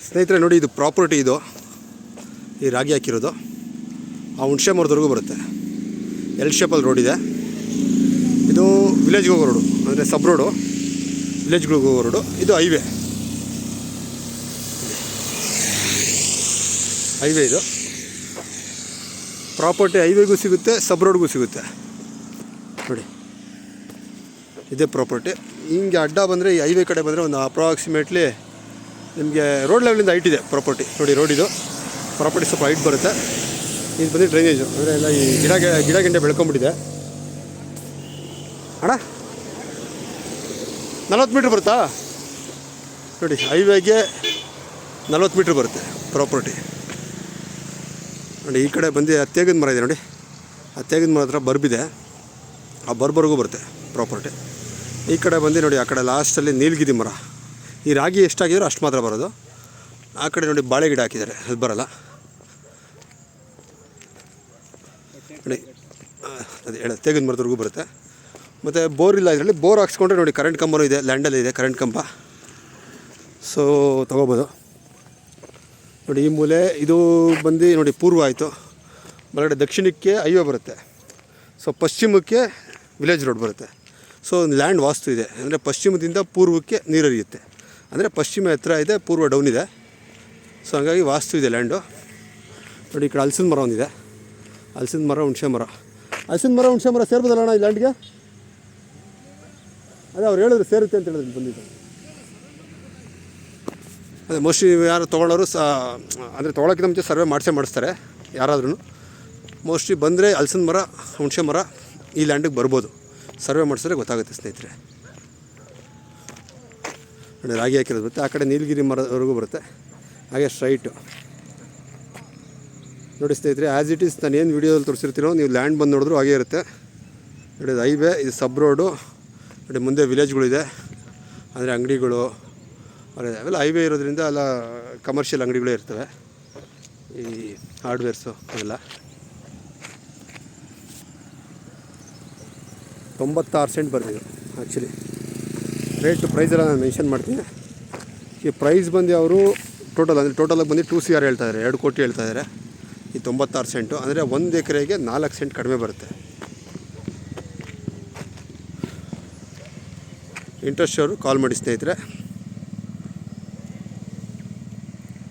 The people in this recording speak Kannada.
ಸ್ನೇಹಿತರೆ ನೋಡಿ, ಇದು ಪ್ರಾಪರ್ಟಿ, ಇದು ಈ ರಾಗಿ ಹಾಕಿರೋದು ಆ ಹುಣಸೆ ಮರದವರೆಗೂ ಬರುತ್ತೆ. ಎಲ್ ಶೇಪಲ್ಲಿ ರೋಡ್ ಇದೆ. ಇದು ವಿಲೇಜ್ಗೆ ಹೋಗೋ ರೋಡು, ಅಂದರೆ ಸಬ್ ರೋಡು, ವಿಲೇಜ್ಗಳಿಗೆ ಹೋಗೋ ರೋಡು. ಇದು ಹೈವೇ ಇದು ಪ್ರಾಪರ್ಟಿ. ಹೈವೇಗೂ ಸಿಗುತ್ತೆ, ಸಬ್ ರೋಡ್ಗೂ ಸಿಗುತ್ತೆ. ನೋಡಿ, ಇದೇ ಪ್ರಾಪರ್ಟಿ. ಹಿಂಗೆ ಅಡ್ಡ ಬಂದರೆ, ಈ ಹೈವೇ ಕಡೆ ಬಂದರೆ ಒಂದು ಅಪ್ರಾಕ್ಸಿಮೇಟ್ಲಿ ನಿಮಗೆ ರೋಡ್ ಲೆವೆಲಿಂದ ಹೈಟ್ ಇದೆ ಪ್ರಾಪರ್ಟಿ. ನೋಡಿ, ರೋಡ್ ಇದು ಪ್ರಾಪರ್ಟಿ ಸ್ವಲ್ಪ ಹೈಟ್ ಬರುತ್ತೆ. ಇದು ಬಂದು ಡ್ರೈನೇಜು, ಅಂದರೆ ಎಲ್ಲ ಈ ಗಿಡ ಗೆಂಡೆ ಬೆಳ್ಕೊಂಬಿಟ್ಟಿದೆ. ಅಣ್ಣ 40 ಮೀಟ್ರ್ ಬರುತ್ತಾ? ನೋಡಿ, ಹೈವೇಗೆ 40 ಮೀಟ್ರ್ ಬರುತ್ತೆ ಪ್ರಾಪರ್ಟಿ. ನೋಡಿ, ಈ ಕಡೆ ಬಂದು ತೇಗಿನ ಮರ ಇದೆ. ನೋಡಿ, ಆ ತೇಗಿನ ಮರ ಹತ್ರ ಬರ್ಬಿದೆ. ಆ ಬರ್ಬರ್ಗೂ ಬರುತ್ತೆ ಪ್ರಾಪರ್ಟಿ. ಈ ಕಡೆ ಬಂದು ನೋಡಿ, ಆ ಕಡೆ ಲಾಸ್ಟಲ್ಲಿ ನೀಲಗಿರಿ ಮರ. ಈ ರಾಗಿ ಎಷ್ಟಾಗಿದ್ರು ಅಷ್ಟು ಮಾತ್ರ ಬರೋದು. ಆ ಕಡೆ ನೋಡಿ, ಬಾಳೆ ಗಿಡ ಹಾಕಿದ್ದಾರೆ, ಅದು ಬರೋಲ್ಲ. ನೋಡಿ, ಅದೇ ಹೇಳ ತೇಗಿನ ಮರದವರೆಗೂ ಬರುತ್ತೆ. ಮತ್ತು ಬೋರ್ ಇಲ್ಲ ಇದರಲ್ಲಿ. ಬೋರ್ ಹಾಕ್ಸ್ಕೊಂಡ್ರೆ ನೋಡಿ, ಕರೆಂಟ್ ಕಂಬನೂ ಇದೆ, ಲ್ಯಾಂಡಲ್ಲಿ ಇದೆ ಕರೆಂಟ್ ಕಂಬ. ಸೊ ತೊಗೋಬೋದು. ನೋಡಿ, ಈ ಮೂಲೆ ಇದು ಬಂದು ನೋಡಿ ಪೂರ್ವ ಆಯಿತು. ಬಲಗಡೆ ದಕ್ಷಿಣಕ್ಕೆ ಹೈವೇ ಬರುತ್ತೆ. ಸೊ ಪಶ್ಚಿಮಕ್ಕೆ ವಿಲೇಜ್ ರೋಡ್ ಬರುತ್ತೆ. ಸೊ ಲ್ಯಾಂಡ್ ವಾಸ್ತು ಇದೆ, ಅಂದರೆ ಪಶ್ಚಿಮದಿಂದ ಪೂರ್ವಕ್ಕೆ ನೀರು ಹರಿಯುತ್ತೆ. ಅಂದರೆ ಪಶ್ಚಿಮ ಎತ್ತರ ಇದೆ, ಪೂರ್ವ ಡೌನ್ ಇದೆ. ಸೊ ಹಾಗಾಗಿ ವಾಸ್ತು ಇದೆ ಲ್ಯಾಂಡು. ನೋಡಿ, ಈ ಕಡೆ ಹಲಸಿನ ಮರ ಒಂದಿದೆ. ಹಲಸಿನ ಮರ, ಹುಣಸೆ ಮರ. ಹಲಸಿನ ಮರ, ಹುಣಸೆ ಮರ ಸೇರ್ಬೋದಲ್ಲ ಅಣ್ಣ ಈ ಲ್ಯಾಂಡ್ಗೆ? ಅದೇ ಅವ್ರು ಹೇಳಿದ್ರು ಸೇರುತ್ತೆ ಅಂತ ಹೇಳಿದ್ರು ಬಂದಿದ್ದು. ಅದೇ ಮೋಸ್ಟ್ಲಿ ಯಾರು ತೊಗೊಳ್ಳೋರು ಅಂದರೆ ತೊಗೊಳೋಕ್ಕಿಂತ ಮುಂಚೆ ಸರ್ವೆ ಮಾಡಿಸ್ತಾರೆ ಯಾರಾದ್ರೂ. ಮೋಸ್ಟ್ಲಿ ಬಂದರೆ ಹಲಸಿನ ಮರ, ಹುಣಸೆ ಮರ ಈ ಲ್ಯಾಂಡಿಗೆ ಬರ್ಬೋದು. ಸರ್ವೆ ಮಾಡಿಸಿದ್ರೆ ಗೊತ್ತಾಗುತ್ತೆ ಸ್ನೇಹಿತರೆ. ನೋಡಿ, ರಾಗಿ ಹಾಕಿರೋದು ಬರುತ್ತೆ. ಆ ಕಡೆ ನೀಲಗಿರಿ ಮರದವರೆಗೂ ಬರುತ್ತೆ. ಹಾಗೆ ಸ್ಟ್ರೈಟು ನೋಡಿ ಸ್ನೇಹಿತರೆ, ಆ್ಯಸ್ ಇಟ್ ಈಸ್ ನಾನು ಏನು ವೀಡಿಯೋದಲ್ಲಿ ತೋರಿಸಿರ್ತೀನೋ ನೀವು ಲ್ಯಾಂಡ್ ಬಂದು ನೋಡಿದ್ರು ಹಾಗೇ ಇರುತ್ತೆ. ನೋಡಿ, ಇದು ಹೈವೇ, ಇದು ಸಬ್ ರೋಡು. ನೋಡಿ, ಮುಂದೆ ವಿಲೇಜ್ಗಳಿದೆ, ಅಂದರೆ ಅಂಗಡಿಗಳು ಅವೆಲ್ಲ. ಹೈವೇ ಇರೋದ್ರಿಂದ ಎಲ್ಲ ಕಮರ್ಷಿಯಲ್ ಅಂಗಡಿಗಳೇ ಇರ್ತವೆ, ಈ ಹಾರ್ಡ್ವೇರ್ಸು ಅವೆಲ್ಲ. 96 ಸೆಂಟ್ ಬರ್ತಿದೆ ಆ್ಯಕ್ಚುಲಿ. ಪ್ರೈಸೆಲ್ಲ ನಾನು ಮೆನ್ಷನ್ ಮಾಡ್ತೀನಿ. ಈ ಪ್ರೈಸ್ ಬಂದು ಅವರು ಟೋಟಲಾಗಿ ಬಂದು 2 CR ಹೇಳ್ತಾಯಿದ್ದಾರೆ, 2 ಕೋಟಿ ಹೇಳ್ತಾಯಿದ್ದಾರೆ. ಈ 96 ಸೆಂಟು ಅಂದರೆ 1 ಎಕರೆಗೆ 4 ಸೆಂಟ್ ಕಡಿಮೆ ಬರುತ್ತೆ. ಇಂಟ್ರೆಸ್ಟ್ ಅವರು ಕಾಲ್ ಮಾಡಿ ಸ್ನೇಹಿತರೆ.